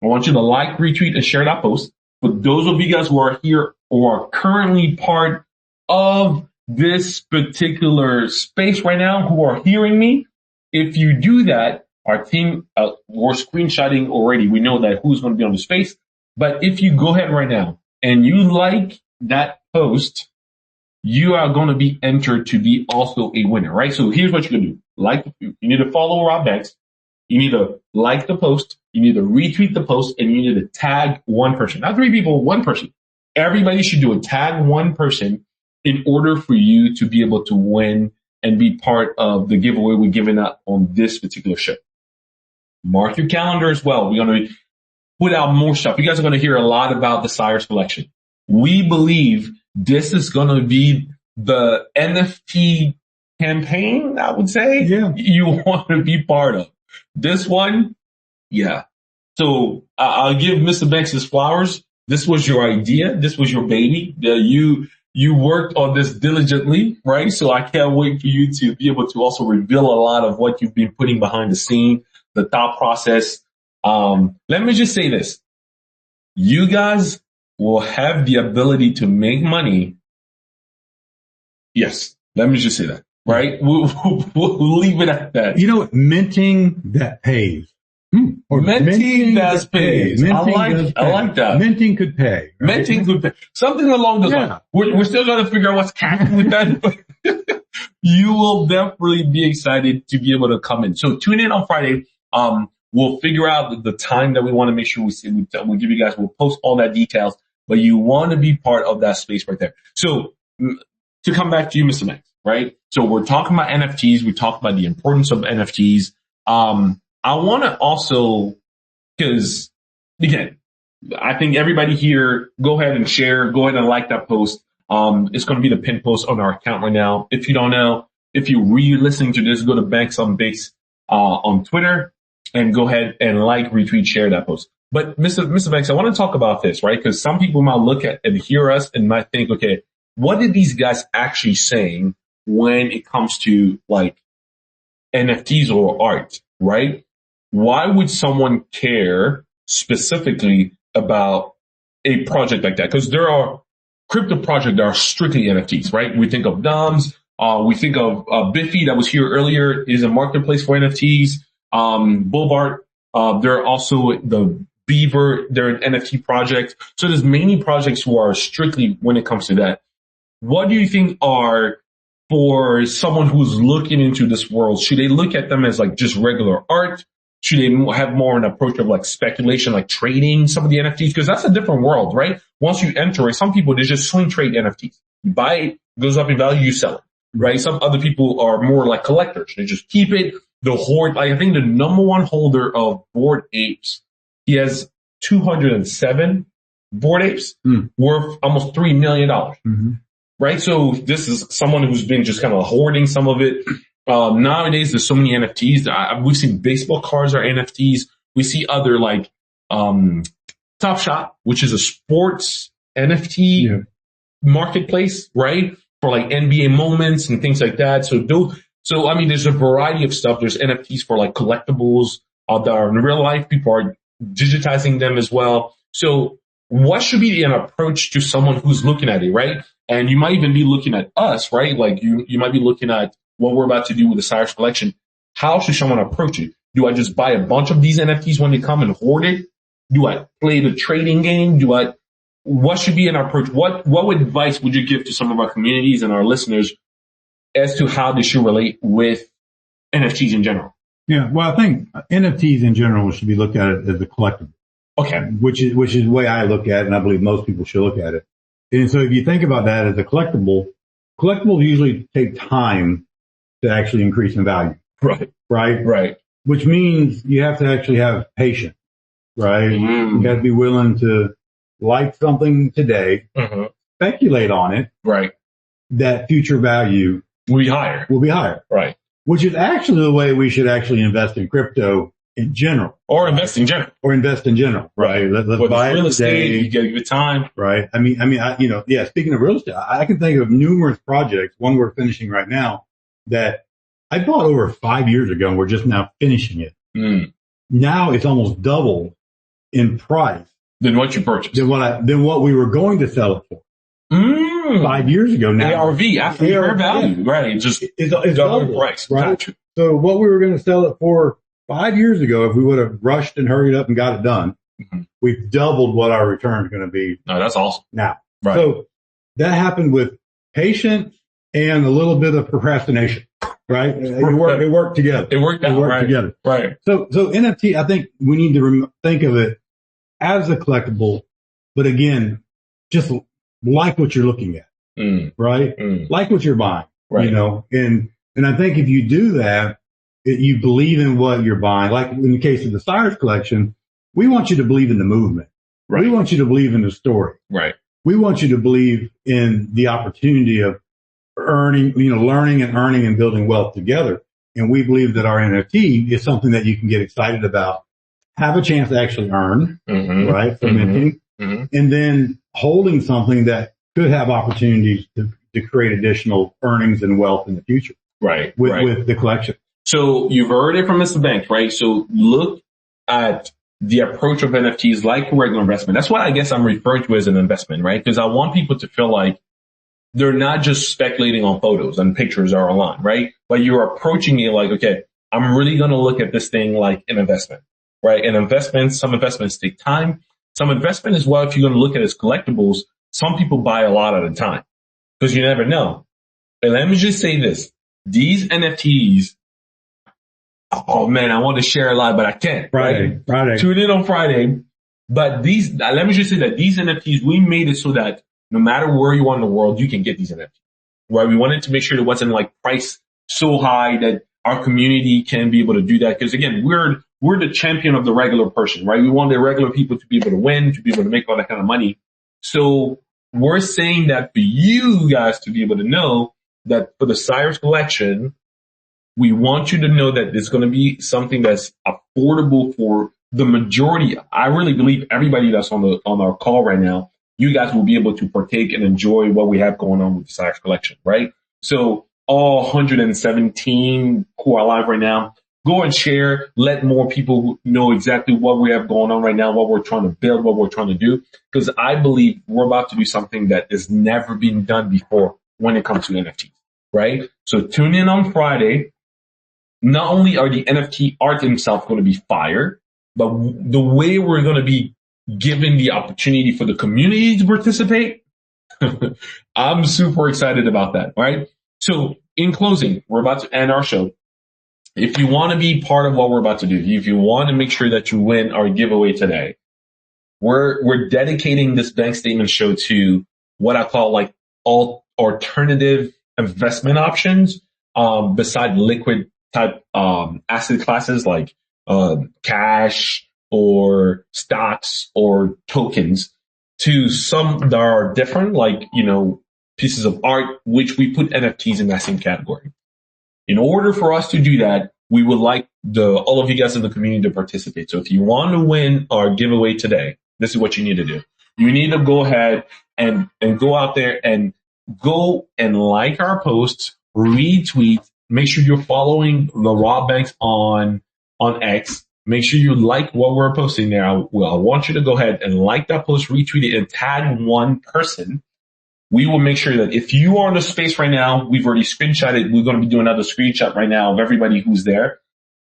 I want you to retweet, and share that post. For those of you guys who are here or are currently part of this particular space right now who are hearing me, if you do that, our team, we're screenshotting already. We know that who's going to be on the space. But if you go ahead right now and you like that post, you are going to be entered to be also a winner, right? So here's what you can do. You need to follow Rob Banks. You need to like the post. You need to retweet the post, and you need to tag one person. Not 3 people, 1 person. Everybody should do it. Tag 1 person in order for you to be able to win and be part of the giveaway we're giving out on this particular show. Mark your calendar as well. We're going to put out more stuff. You guys are going to hear a lot about the Sirius Collection. We believe this is going to be the NFT campaign, I would say, Yeah. you want to be part of. This one, yeah. So I'll give Mr. Banks his flowers. This was your idea. This was your baby. You worked on this diligently, right? So I can't wait for you to be able to also reveal a lot of what you've been putting behind the scene, the thought process. Let me just say this. You guys will have the ability to make money. Yes. Let me just say that, right? We'll leave it at that. You know what? Minting that pays. Or minting that pays. I like that. Minting could pay. Right? Minting could pay. Something along those lines. We're still trying to figure out what's happening with that. But you will definitely be excited to be able to come in. So tune in on Friday. We'll figure out the time that we want to make sure we'll give you guys, we'll post all that details, but you want to be part of that space right there. So to come back to you, Mr. Max, right? So we're talking about NFTs. We talked about the importance of NFTs. I want to also, because again, I think everybody here, go ahead and share, go ahead and like that post. It's going to be the pinned post on our account right now. If you don't know, if you're re-listening to this, go to Banks on Base, on Twitter and go ahead and like, retweet, share that post. But Mr. Banks, I want to talk about this, right? Because some people might look at and hear us and might think, okay, what are these guys actually saying when it comes to like NFTs or art, right? Why would someone care specifically about a project like that? Because there are crypto projects that are strictly NFTs, right? We think of DOMs. We think of Biffy that was here earlier is a marketplace for NFTs. Boulevard. There are also the Beaver. They're an NFT project. So there's many projects who are strictly when it comes to that. What do you think are for someone who's looking into this world? Should they look at them as like just regular art? Should they have more an approach of like speculation, like trading some of the NFTs? Because that's a different world, right? Once you enter it, some people, they just swing trade NFTs. You buy it, goes up in value, you sell it, right? Some other people are more like collectors. They just keep it. The hoard, like I think the number one holder of Bored Apes, he has 207 Bored Apes worth almost $3 million. Mm-hmm. Right? So this is someone who's been just kind of hoarding some of it. Nowadays, there's so many NFTs. We've seen baseball cards are NFTs. We see other like, Top Shot, which is a sports NFT marketplace, right? For like NBA moments and things like that. So I mean, there's a variety of stuff. There's NFTs for like collectibles that are in real life. People are digitizing them as well. So what should be an approach to someone who's looking at it, right? And you might even be looking at us, right? Like you might be looking at what we're about to do with the Sirius Collection. How should someone approach it? Do I just buy a bunch of these NFTs when they come and hoard it? Do I play the trading game? What should be an approach? What advice would you give to some of our communities and our listeners as to how they should relate with NFTs in general? Yeah. Well, I think NFTs in general should be looked at it as a collectible. Okay. Which is the way I look at it, and I believe most people should look at it. And so if you think about that as a collectibles usually take time to actually increase in value. Right. Right? Right. Which means you have to actually have patience, right? You got to be willing to like something today, speculate on it. Right. That future value will be higher. Right. Which is actually the way we should actually invest in crypto in general. Or invest in general. Right. Let's buy real it estate, today. you gotta give it time. Right. I mean, speaking of real estate, I can think of numerous projects, one we're finishing right now, that I bought over 5 years ago and we're just now finishing it. Now it's almost double in price than what you purchased. Than what we were going to sell it for. 5 years ago now. ARV, after fair value. Yeah. Right. It's double in price. Right. Gotcha. So what we were going to sell it for 5 years ago, if we would have rushed and hurried up and got it done, we've doubled what our return is going to be. Oh, that's awesome. Now. Right. So that happened with patience and a little bit of procrastination, right? It worked together. It worked together. Right. So NFT, I think we need to think of it as a collectible, but again, just like what you're looking at, right? Like what you're buying, right. And I think if you do that, you believe in what you're buying. Like in the case of the Sirius Collection, we want you to believe in the movement. Right. We want you to believe in the story. Right. We want you to believe in the opportunity of learning and earning and building wealth together. And we believe that our NFT is something that you can get excited about, have a chance to actually earn, right, from minting, and then holding something that could have opportunities to create additional earnings and wealth in the future. Right. With the collection. So you've heard it from Mr. Banks, right? So look at the approach of NFTs like a regular investment. That's what I guess I'm referring to as an investment, right? Because I want people to feel like they're not just speculating on photos and pictures are online, right? But you're approaching it like, okay, I'm really going to look at this thing like an investment, right? Some investments take time. Some investment as well, if you're going to look at it as collectibles, some people buy a lot at a time because you never know. And let me just say this. These NFTs, oh man, I want to share a lot, but I can't. Friday. Tune in on Friday. But let me just say that these NFTs, we made it so that no matter where you are in the world, you can get these NFTs. Right? We wanted to make sure it wasn't like priced so high that our community can be able to do that. Because again, we're the champion of the regular person, right? We want the regular people to be able to win, to be able to make all that kind of money. So we're saying that for you guys to be able to know that for the Sirius Collection, we want you to know that it's going to be something that's affordable for the majority. I really believe everybody that's on our call right now, you guys will be able to partake and enjoy what we have going on with the Sirius Collection, right? So all 117 who are live right now, go and share. Let more people know exactly what we have going on right now, what we're trying to build, what we're trying to do. Because I believe we're about to do something that has never been done before when it comes to NFTs, right? So tune in on Friday. Not only are the NFT art itself going to be fire, but the way we're going to be given the opportunity for the community to participate, I'm super excited about that, right? So in closing, we're about to end our show. If you want to be part of what we're about to do, if you want to make sure that you win our giveaway today, we're dedicating this bank statement show to what I call like alternative investment options, beside liquid type, asset classes like, cash or stocks or tokens, to some that are different, like, pieces of art, which we put NFTs in that same category. In order for us to do that, we would like all of you guys in the community to participate. So if you want to win our giveaway today, this is what you need to do. You need to go ahead and go out there and go and like our posts, retweet, make sure you're following the Raw Banks on X. Make sure you like what we're posting there. I want you to go ahead and like that post, retweet it, and tag one person. We will make sure that if you are in the space right now, we've already screenshotted. We're going to be doing another screenshot right now of everybody who's there.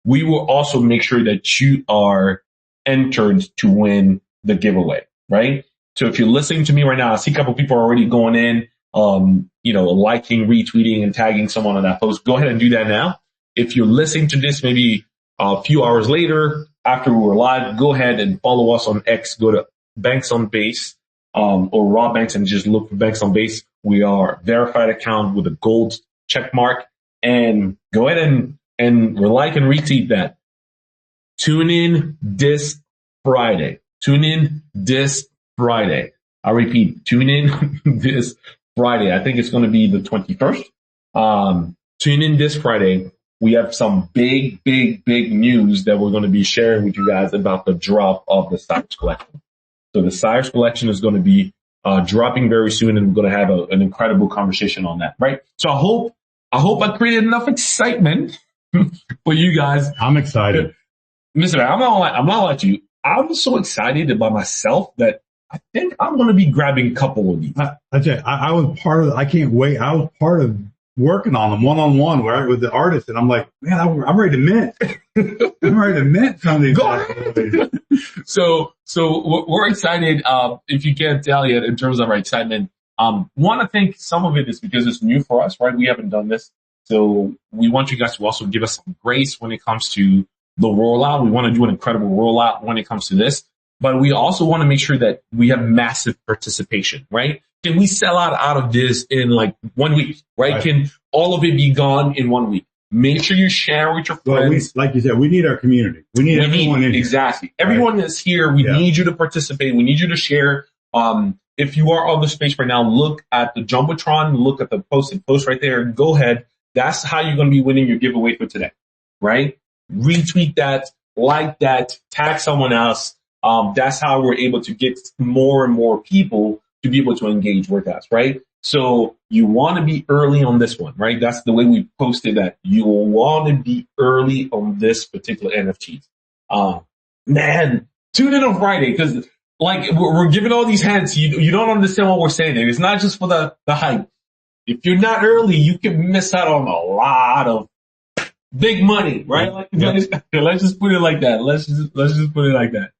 We will also make sure that you are entered to win the giveaway, right? So if you're listening to me right now, I see a couple people are already going in, liking, retweeting, and tagging someone on that post. Go ahead and do that now. If you're listening to this maybe a few hours later after we're live, go ahead and follow us on X. Go to Banks on Base. Or Raw Banks and just look for Banks on Base. We are a verified account with a gold check mark, and go ahead and like and retweet that. Tune in this Friday. I repeat, tune in this Friday. I think it's going to be the 21st. Tune in this Friday. We have some big news that we're going to be sharing with you guys about the drop of the Sirius Collection. So the Sirius Collection is going to be dropping very soon, and we're going to have an incredible conversation on that, right? So I hope I created enough excitement for you guys. I'm excited. Mr. I'm not like you. I'm so excited by myself that I think I'm going to be grabbing a couple of these. I was part of. I can't wait. I was part of working on them one-on-one with the artist, and I'm like, man, I'm ready to mint. I'm ready to mint some of these. Go ahead. So we're excited. If you can't tell yet, in terms of our excitement, want to think some of it is because it's new for us, right? We haven't done this. So we want you guys to also give us some grace when it comes to the rollout. We want to do an incredible rollout when it comes to this, but we also want to make sure that we have massive participation, right? Can we sell out of this in like 1 week, right? Can all of it be gone in 1 week? Make sure you share with your friends. Like you said, we need our community. We need everyone in here. Exactly. Everyone that's here, we need you to participate. We need you to share. if you are on the space right now, look at the Jumbotron, look at the post right there, and go ahead. That's how you're going to be winning your giveaway for today, right? Retweet that, like that, tag someone else. That's how we're able to get more and more people to be able to engage with us, right? So you want to be early on this one, right? That's the way we posted that. You want to be early on this particular NFT. Man, tune in on Friday because like we're giving all these hints. You don't understand what we're saying. It's not just for the hype. If you're not early, you can miss out on a lot of big money, right? Like, let's just put it like that. Let's just put it like that.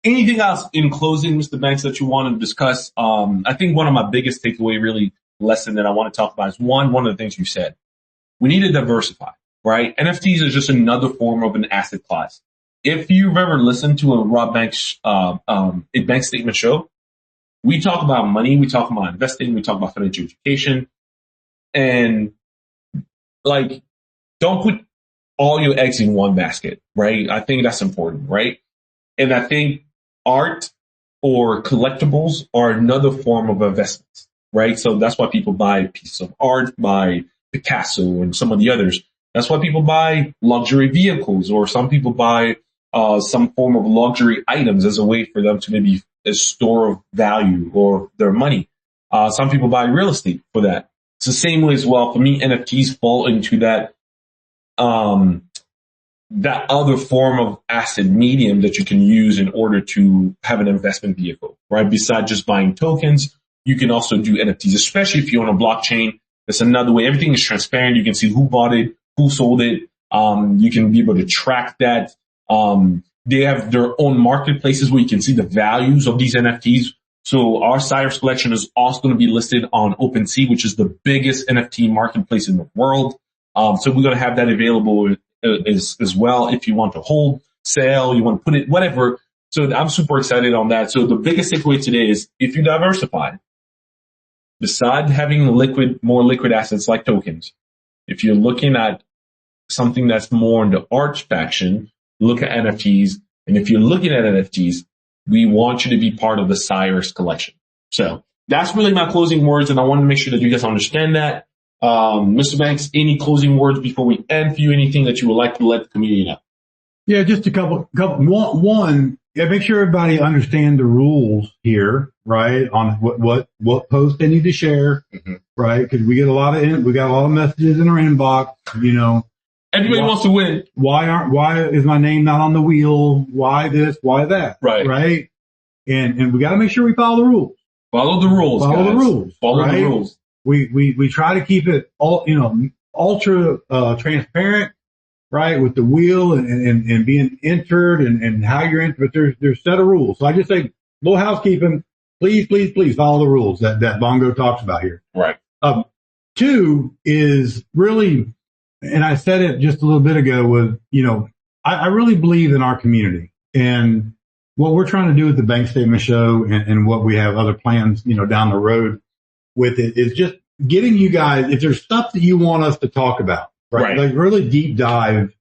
Anything else in closing, Mr. Banks, that you want to discuss? I think one of my biggest takeaway really lesson that I want to talk about is one of the things you said. We need to diversify, right? NFTs is just another form of an asset class. If you've ever listened to a Rob Banks, a bank statement show, we talk about money, we talk about investing, we talk about financial education, and like, don't put all your eggs in one basket, right? I think that's important, right? And I think art or collectibles are another form of investments, right? So that's why people buy pieces of art, buy Picasso and some of the others. That's why people buy luxury vehicles, or some people buy some form of luxury items as a way for them to maybe a store of value or their money. Some people buy real estate for that. It's the same way as well. For me, NFTs fall into that that other form of asset medium that you can use in order to have an investment vehicle, right? Besides just buying tokens, you can also do NFTs, especially if you're on a blockchain. That's another way. Everything is transparent. You can see who bought it, who sold it. You can be able to track that. They have their own marketplaces where you can see the values of these NFTs. So our Sirius Collection is also going to be listed on OpenSea, which is the biggest NFT marketplace in the world. So we're going to have that available as well if you want to hold, sell, you want to put it, whatever. So I'm super excited on that. So the biggest takeaway today is if you diversify, besides having more liquid assets like tokens, if you're looking at something that's more in the art faction, look at NFTs. And if you're looking at NFTs, we want you to be part of the Sirius Collection. So that's really my closing words. And I want to make sure that you guys understand that. Mr. Banks, any closing words before we end for you? Anything that you would like to let the community know? Yeah, just a couple. One, make sure everybody understand the rules here, right? On what post they need to share, right? Because we got a lot of messages in our inbox. Everybody wants to win. Why is my name not on the wheel? Why this? Why that? Right? And we got to make sure we follow the rules. Follow the rules. Follow the rules. Follow the rules. We try to keep it all, ultra, transparent, right? With the wheel and being entered and how you're entered, but there's set of rules. So I just say, little housekeeping, please follow the rules that Mbongo talks about here. Right. Two is really, and I said it just a little bit ago, was, I really believe in our community, and what we're trying to do with the bank statement show and what we have other plans, down the road with it is just getting you guys, if there's stuff that you want us to talk about, right? Like really deep dive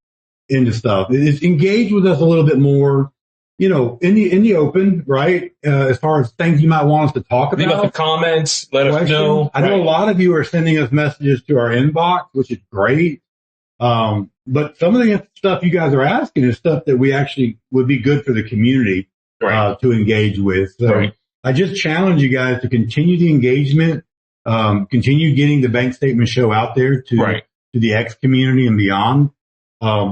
into stuff, is engage with us a little bit more, in the open, right? As far as things you might want us to talk about. Leave us the comments, let us know. I know a lot of you are sending us messages to our inbox, which is great. But some of the stuff you guys are asking is stuff that we actually would be good for the community, to engage with. So I just challenge you guys to continue the engagement, continue getting the bank statement show out there to the X community and beyond,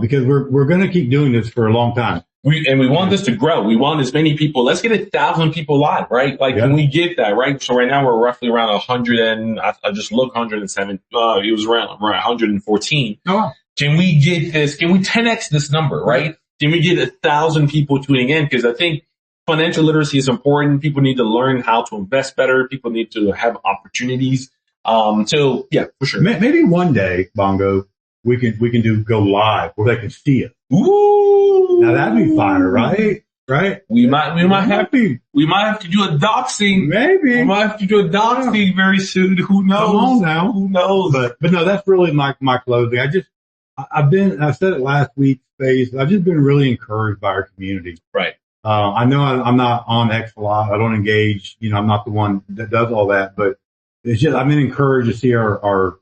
because we're going to keep doing this for a long time. We want this to grow. We want as many people. Let's get 1,000 people live, right? Can we get that, right? So right now we're roughly around 100 and I just looked 107. It was around 114. Oh. Can we get this? Can we 10x this number, right? Can we get 1,000 people tuning in? Because I think financial literacy is important. People need to learn how to invest better. People need to have opportunities. So yeah, for sure. Maybe one day, Mbongo, we can go live where they can see it. Ooh. Now that'd be fire, right? Right? We might have to do a doxing. Maybe. We might have to do a doxing very soon. Who knows? Come on now. Who knows? But no, that's really my closing. I said it last week, Space. I've just been really encouraged by our community. Right. I know I'm not on X a lot. I don't engage. I'm not the one that does all that, but it's just, I've been encouraged to see our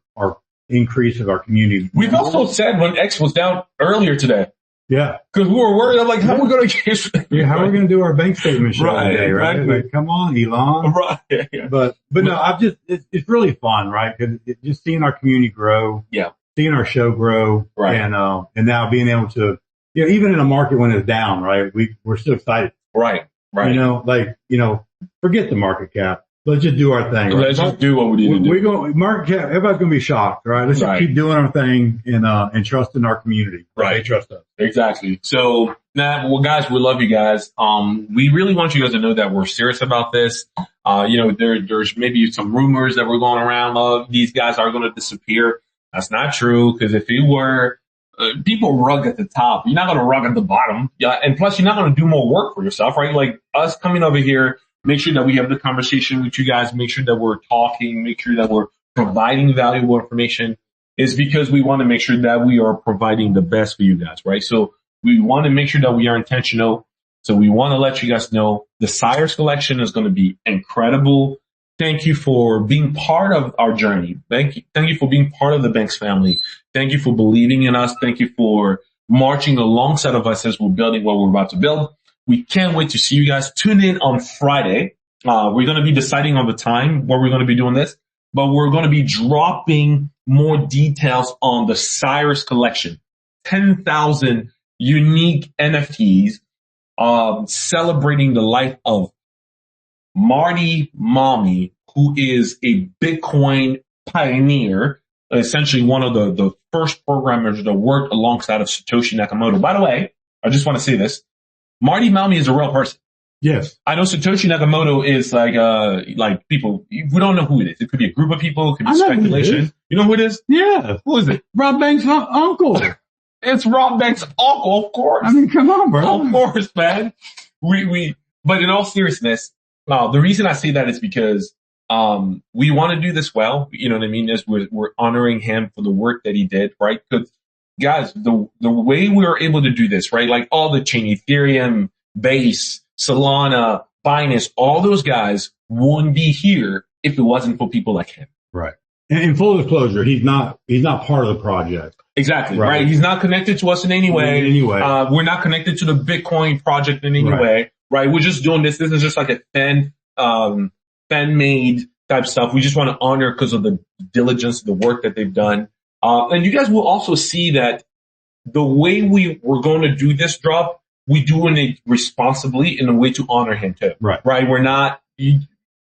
increase of our community. We've also said when X was down earlier today. Yeah. Because we were worried. I'm like, how are we going to get... Yeah, how are we going to do our bank statement show today, right? Exactly. Like, come on, Elon. Right. Yeah. But no, it's really fun, right? Because just seeing our community grow. Yeah. Seeing our show grow. Right. And now being able to, even in a market when it's down, right? We're still excited. Right. Right. Forget the market cap. Let's just do our thing. Right? Let's just do what we need to do. We're going market cap. Everybody's going to be shocked, right? Let's just keep doing our thing and trust in our community. Right. They trust us. Exactly. So, guys, we love you guys. We really want you guys to know that we're serious about this. There's maybe some rumors that we're going around of these guys are going to disappear. That's not true, because if you were, people rug at the top. You're not going to rug at the bottom. Yeah. And plus, you're not going to do more work for yourself, right? Like us coming over here, make sure that we have the conversation with you guys, make sure that we're talking, make sure that we're providing valuable information, is because we want to make sure that we are providing the best for you guys, right? So we want to make sure that we are intentional. So we want to let you guys know the Sirius Collection is going to be incredible. Thank you for being part of our journey. Thank you for being part of the Banks family. Thank you for believing in us. Thank you for marching alongside of us as we're building what we're about to build. We can't wait to see you guys. Tune in on Friday. We're going to be deciding on the time where we're going to be doing this, but we're going to be dropping more details on the Sirius Collection. 10,000 unique NFTs, celebrating the life of Marty Mami, who is a Bitcoin pioneer, essentially one of the first programmers that worked alongside of Satoshi Nakamoto. By the way, I just want to say this. Marty Mami is a real person. Yes. I know Satoshi Nakamoto is like people, we don't know who it is. It could be a group of people, it could be speculation. You know who it is? Yeah. Who is it? Rob Banks' uncle. It's Rob Banks' uncle, of course. I mean, come on, bro. Of course, man. But in all seriousness, the reason I say that is because, we want to do this well. You know what I mean? As we're honoring him for the work that he did, right? Because guys, the way we were able to do this, right? Like all the chain, Ethereum, Base, Solana, Binance, all those guys wouldn't be here if it wasn't for people like him. Right. And in full disclosure, he's not part of the project. Exactly. Right. He's not connected to us in any way. We're not connected to the Bitcoin project in any way. Right. We're just doing this. This is just like a fan made type stuff. We just want to honor because of the diligence, the work that they've done. And you guys will also see that the way we're going to do this drop, we doing it responsibly in a way to honor him too. Right. Right. We're not,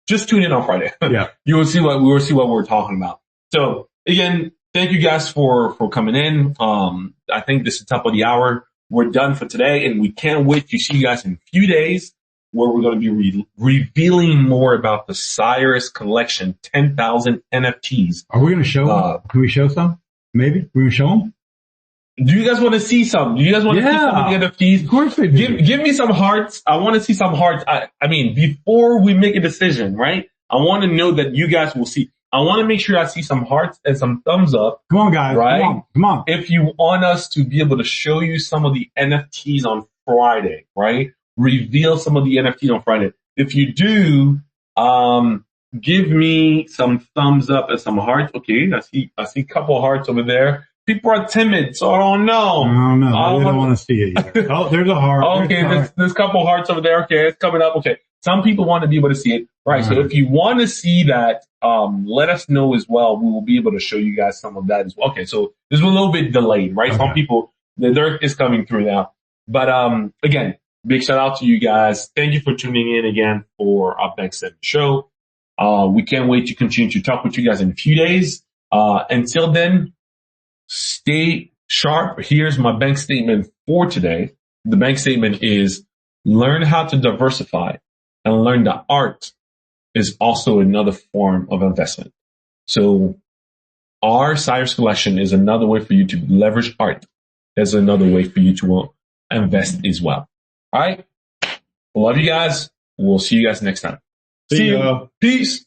just tune in on Friday. Yeah. You will see what we're talking about. So again, thank you guys for coming in. I think this is the top of the hour. We're done for today, and we can't wait to see you guys in a few days where we're going to be revealing more about the Sirius Collection, 10,000 NFTs. Are we going to show? Can we show some? Maybe we can show them. Do you guys want to see some? Do you guys want to see some of the NFTs? Of course we do. Give me some hearts. I want to see some hearts. I mean, before we make a decision, right? I want to know that you guys will see. I want to make sure I see some hearts and some thumbs up. Come on, guys. Right? Come on. If you want us to be able to show you some of the NFTs on Friday, right? Reveal some of the NFTs on Friday. If you do, give me some thumbs up and some hearts. Okay. I see a couple of hearts over there. People are timid, so I don't know. I don't know. I don't want to see it yet. Oh, there's a heart. Okay, there's a couple of hearts over there. Okay, it's coming up. Okay. Some people want to be able to see it. Right. So if you want to see that, let us know as well. We will be able to show you guys some of that as well. Okay. So this is a little bit delayed, right? Okay. Some people, the dirt is coming through now. But, again, big shout out to you guys. Thank you for tuning in again for our Bank Statement show. We can't wait to continue to talk with you guys in a few days. Until then, stay sharp. Here's my bank statement for today. The bank statement is learn how to diversify and learn that art is also another form of investment. So our Sirius Collection is another way for you to leverage art. There's another way for you to invest as well. All right. Love you guys. We'll see you guys next time. See you. Peace.